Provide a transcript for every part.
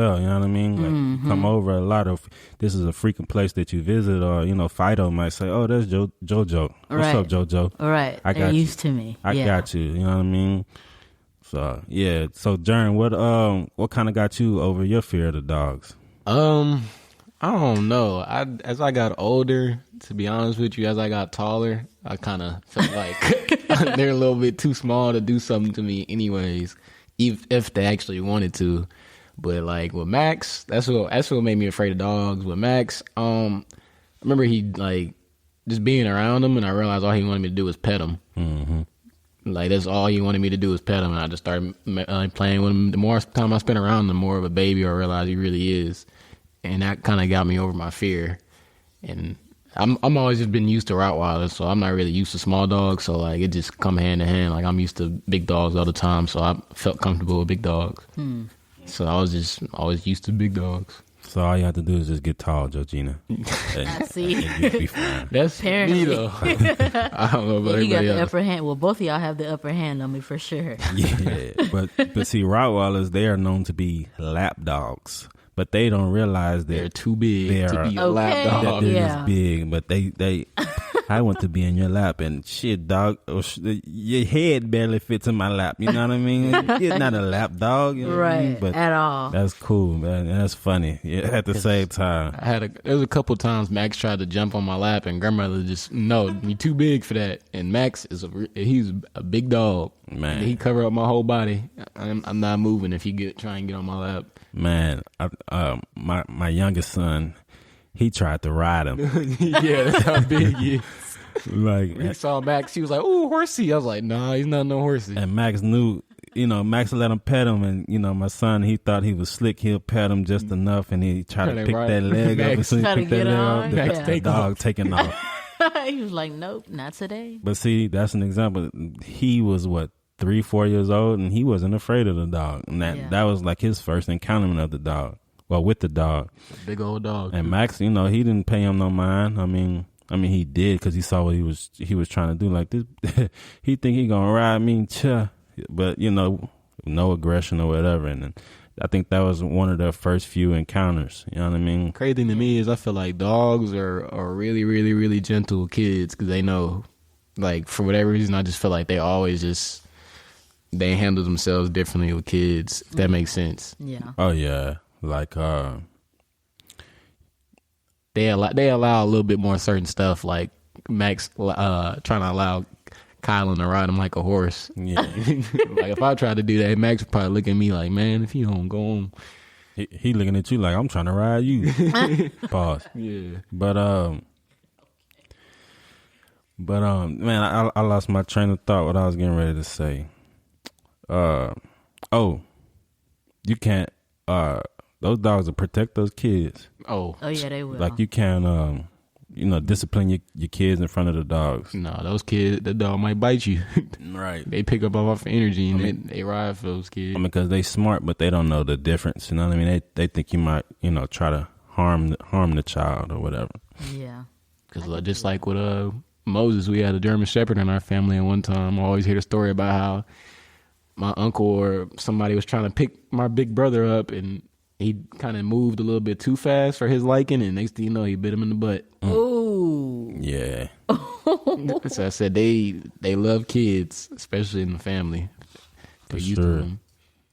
well, you know what I mean? Like, you come over a lot of, this is a frequent place that you visit, or, you know, Fido might say, oh, that's JoJo. What's up, JoJo? Right. I got They're you. used to me. I got you. You know what I mean? So, yeah. So, Jern, what kind of got you over your fear of the dogs? I don't know. As I got older, to be honest with you, as I got taller, I kind of felt like they're a little bit too small to do something to me anyways, if they actually wanted to. But like with Max, that's what made me afraid of dogs. With Max, I remember he like just being around him, and I realized all he wanted me to do was pet him. Mm-hmm. Like that's all he wanted me to do was pet him, and I just started playing with him. The more time I spent around him, the more of a baby I realized he really is, and that kind of got me over my fear. And I'm always just been used to Rottweilers, so I'm not really used to small dogs. So like it just come hand in hand. Like I'm used to big dogs all the time, so I felt comfortable with big dogs. So I was just always used to big dogs. So all you have to do is just get tall, Georgina. I see. And you'll be fine. That's Apparently. me though. I don't know about You got everybody the else. upper hand. Well, both of y'all have the upper hand on me for sure. Yeah, but see, Rottweilers, they are known to be lap dogs, but they don't realize They're that too big to be a Okay. lap that dog. they're Yeah. just big. But they I want to be in your lap, and shit, dog, your head barely fits in my lap. You know what I mean? You're not a lap dog, you know what I mean? Right. But At all. that's cool, man. That's funny. Yeah, at the same time. There was a couple times Max tried to jump on my lap, and grandmother just no, you too big for that. And Max he's a big dog. Man. He cover up my whole body. I'm not moving if he try and get on my lap. Man, my youngest son, he tried to ride him. Yeah, that's how big he is. Like, He saw Max, he was like, "Ooh, horsey." I was like, "Nah, he's not no horsey." and Max knew, Max let him pet him, and my son, he thought he was slick. He'll pet him just enough, and he tried to Trying to pick ride. that leg up. Max As soon as tried he to picked that get leg on. off, the, Max the take dog taking off. He was like, nope, not today. But see, that's an example. He was 3-4 years old, and he wasn't afraid of the dog, and that was like his first encounter of the dog. Well, with the dog, Big old dog. and Max, he didn't pay him no mind. I mean, he did because he saw what he was trying to do. Like this, he think he gonna ride me, but no aggression or whatever. And I think that was one of their first few encounters. You know what I mean? Crazy thing to me is I feel like dogs are really, really, really gentle with kids because they know, like for whatever reason, I just feel like they always they handle themselves differently with kids. If that makes sense. Yeah. Oh yeah, like They allow a little bit more certain stuff, like Max trying to allow Kylan to ride him like a horse. yeah, Like if I tried to do that, Max would probably look at me like, "Man, if you don't go on." he looking at you like I'm trying to ride you. Pause. Yeah. But man, I lost my train of thought. What I was getting ready to say. You can't. Those dogs will protect those kids. Oh yeah, they will. Like you can't, discipline your kids in front of the dogs. no, those kids, the dog might bite you. Right. They pick up off energy and they ride for those kids. Because they smart, but they don't know the difference. You know what I mean? They think you might, try to harm the child or whatever. Yeah. Because just like with Moses, we had a German Shepherd in our family, and one time I always hear the story about how my uncle or somebody was trying to pick my big brother up, and he kind of moved a little bit too fast for his liking, and next thing you know, he bit him in the butt. Ooh. Yeah. So I said they love kids, especially in the family. For They're used to sure. them.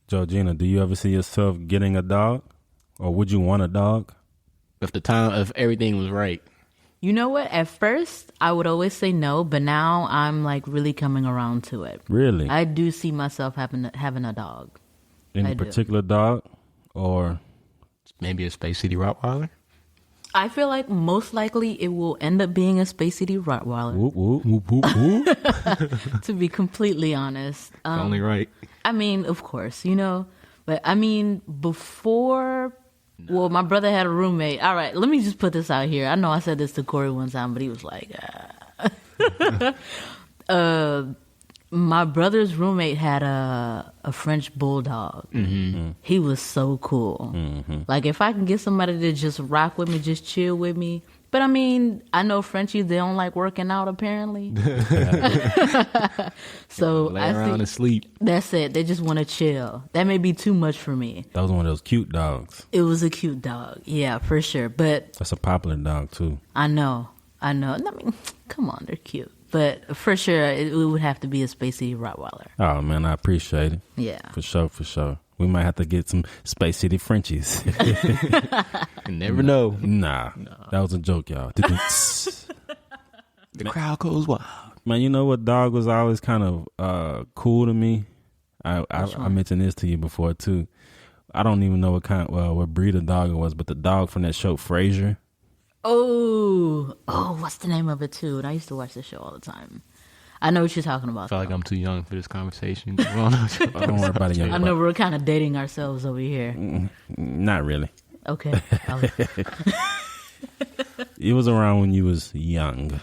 Georgina, do you ever see yourself getting a dog? Or would you want a dog? If everything was right. You know what? At first, I would always say no, but now I'm like really coming around to it. Really? I do see myself having a dog. Any I do. particular dog? Or Maybe a Space City Rottweiler. I feel like most likely it will end up being a Space City Rottweiler, whoop, whoop, whoop, whoop, whoop. to be completely honest. Only right. I mean, of course, but I mean, before, well, my brother had a roommate. All right, let me just put this out here. I know I said this to Corey one time, but he was like, my brother's roommate had a French bulldog. Mm-hmm. He was so cool. Mm-hmm. Like if I can get somebody to just rock with me, just chill with me, But I mean, I know Frenchies, they don't like working out apparently. So Lay I around think and sleep. that's it. They just want to chill. That may be too much for me. That was one of those cute dogs. It was a cute dog. Yeah, for sure. But That's a popular dog too. I know. I mean, come on, they're cute. But for sure, it would have to be a Spacey Rottweiler. Oh man, I appreciate it. Yeah. For sure. We might have to get some Space City Frenchies. You never know. Nah, that was a joke, y'all. The crowd goes wild. Man, you know what dog was always kind of cool to me? I mentioned this to you before too. I don't even know what breed of dog it was, but the dog from that show Frasier. Oh, what's the name of it too? And I used to watch the show all the time. I know what you're talking about. I feel like I'm too young for this conversation. Don't worry about it, young. I know we're kind of dating ourselves over here. Not really. Okay. It was around when you was younger.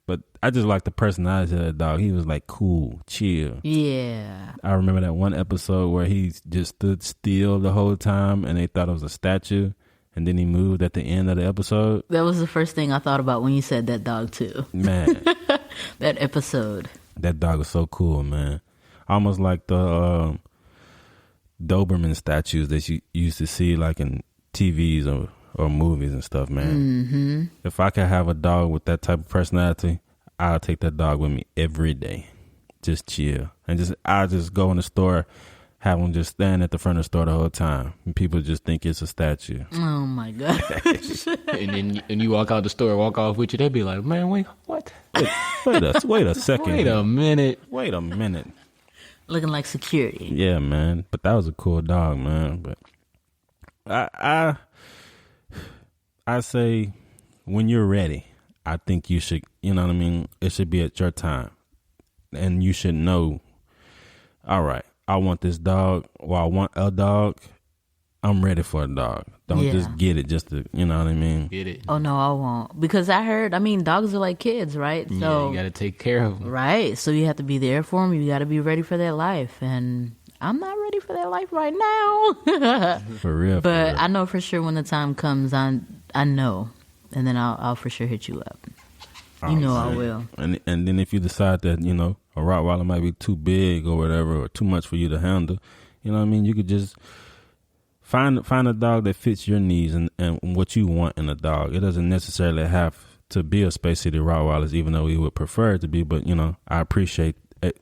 But I just like the personality of that dog. He was like cool, chill. Yeah. I remember that one episode where he just stood still the whole time and they thought it was a statue. And then he moved at the end of the episode. That was the first thing I thought about when you said that dog too. Man. That episode. That dog was so cool, man. Almost like the Doberman statues that you used to see like in TVs or movies and stuff, man. Mm-hmm. If I could have a dog with that type of personality, I'll take that dog with me every day. Just chill. And I'll just go in the store, have them just stand at the front of the store the whole time. And people just think it's a statue. Oh, my God. And you walk out the store, walk off with you, they be like, man, wait, what? Wait a second. Wait a minute. Wait a minute. Looking like security. Yeah, man. But that was a cool dog, man. But I say when you're ready, I think you should, you know what I mean? It should be at your time. And you should know, all right, I want this dog, or I want a dog. I'm ready for a dog. Don't just get it just to, you know what I mean? Get it. Oh, no, I won't. Because dogs are like kids, right? Yeah, So, you got to take care of them. Right. So you have to be there for them. You got to be ready for their life. And I'm not ready for their life right now. For real. But I know for sure when the time comes, I know. And then I'll for sure hit you up. I will. And then if you decide that, you know, a Rottweiler might be too big or whatever, or too much for you to handle, you know what I mean? You could just find a dog that fits your needs and what you want in a dog. It doesn't necessarily have to be a Space City Rottweiler, even though we would prefer it to be. But, you know, I appreciate the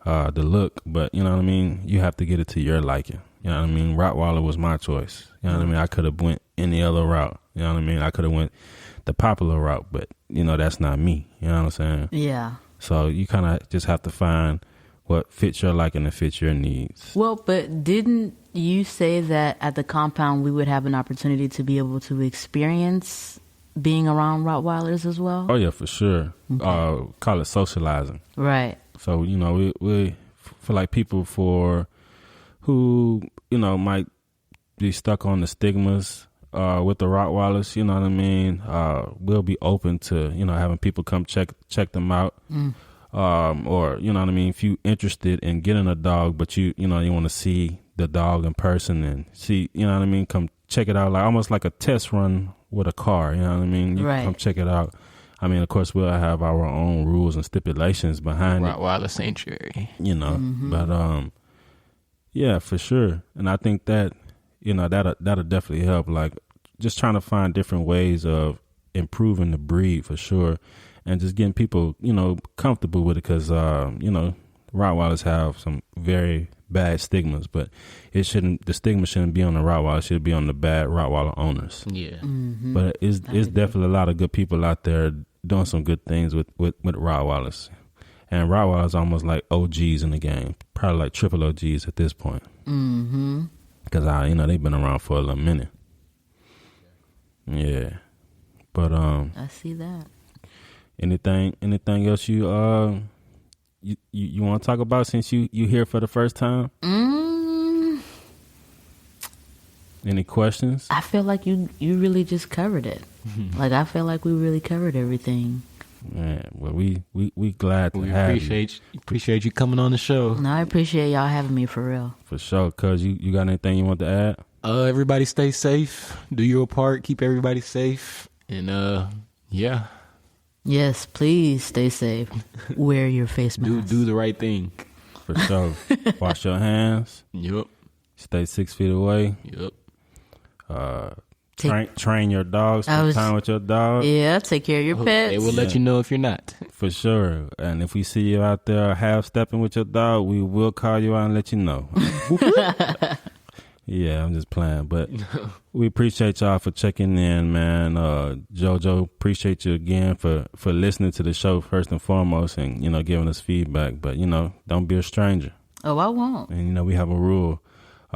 look. But, you know what I mean? You have to get it to your liking. You know what I mean? Rottweiler was my choice. You know what I mean? I could have went any other route. You know what I mean? I could have went the popular route, but, you know, that's not me. You know what I'm saying? Yeah. So you kind of just have to find what fits your liking and fits your needs. Well, but didn't you say that at the compound we would have an opportunity to be able to experience being around Rottweilers as well? Oh, yeah, for sure. Okay. Call it socializing. Right. So, you know, we for like people who, you know, might be stuck on the stigmas with the Rottweilers, you know what I mean? We'll be open to, you know, having people come check them out. Or, you know what I mean? If you interested in getting a dog, but you want to see the dog in person and see, you know what I mean? Come check it out, like almost like a test run with a car, you know what I mean? You right. Come check it out. I mean, of course, we'll have our own rules and stipulations behind Rottweiler sanctuary. You know, but yeah, for sure. And I think that, you know, that'll definitely help. Like just trying to find different ways of improving the breed for sure, and just getting people, you know, comfortable with it. Because you know, Rottweilers have some very bad stigmas, but the stigma shouldn't be on the Rottweiler. It should be on the bad Rottweiler owners. Yeah. But it's definitely a lot of good people out there doing some good things with Rottweilers. And Rottweilers almost like OGs in the game, probably like triple OGs at this point. Because they've been around for a little minute. Yeah, but I see that. Anything else you want to talk about since you here for the first time? Any questions? I feel like you really just covered it. Like I feel like we really covered everything. Man, well, we glad to have you. Appreciate you coming on the show. No, I appreciate y'all having me for real. For sure. Cuz you got anything you want to add? Everybody stay safe. Do your part. Keep everybody safe. And yeah, Yes, please stay safe. Wear your face mask. do the right thing. For sure. Wash your hands. Yep. Stay 6 feet away. Yep. Train your dogs. Spend time with your dog. Yeah, take care of your pets. They will let you know if you're not. For sure. And if we see you out there half stepping with your dog, we will call you out and let you know. Yeah, I'm just playing. But we appreciate y'all for checking in, man. JoJo, appreciate you again for listening to the show first and foremost and, giving us feedback. But, don't be a stranger. Oh, I won't. And, we have a rule.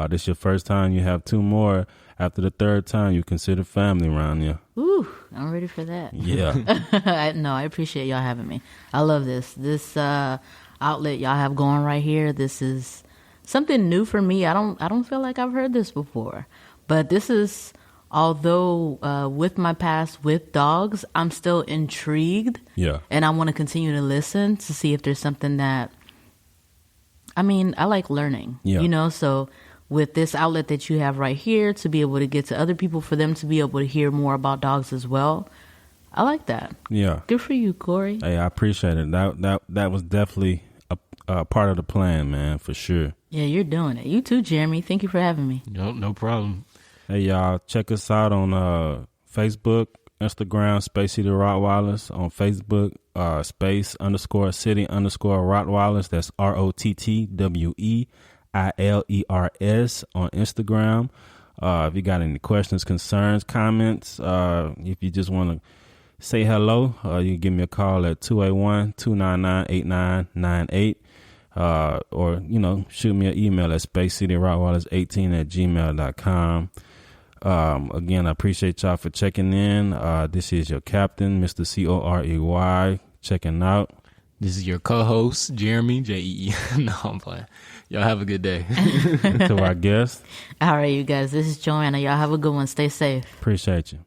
This is your first time. You have 2 more. After the 3rd time, you consider family around you. Ooh, I'm ready for that. Yeah. No, I appreciate y'all having me. I love this. This outlet y'all have going right here. This is something new for me. I don't feel like I've heard this before. But this is, although with my past with dogs, I'm still intrigued. Yeah. And I want to continue to listen to see if there's something that, I like learning. Yeah. So with this outlet that you have right here, to be able to get to other people, for them to be able to hear more about dogs as well, I like that. Yeah. Good for you, Corey. Hey, I appreciate it. That was definitely a part of the plan, man, for sure. Yeah, you're doing it. You too, Jeremy. Thank you for having me. No problem. Hey, y'all, check us out on Facebook, Instagram, Spacey the Rottweilers. On Facebook, space_city_Rottweilers. That's ROTTWEILERS on Instagram. If you got any questions, concerns, comments, if you just want to say hello, you can give me a call at 281-299-8998. Or, shoot me an email at spacecityrottweilers18@gmail.com. Again, I appreciate y'all for checking in. This is your captain, Mr. Corey, checking out. This is your co-host, Jeremy, Jee. No, I'm playing. Y'all have a good day. To our guest. All right, you guys. This is Joanna. Y'all have a good one. Stay safe. Appreciate you.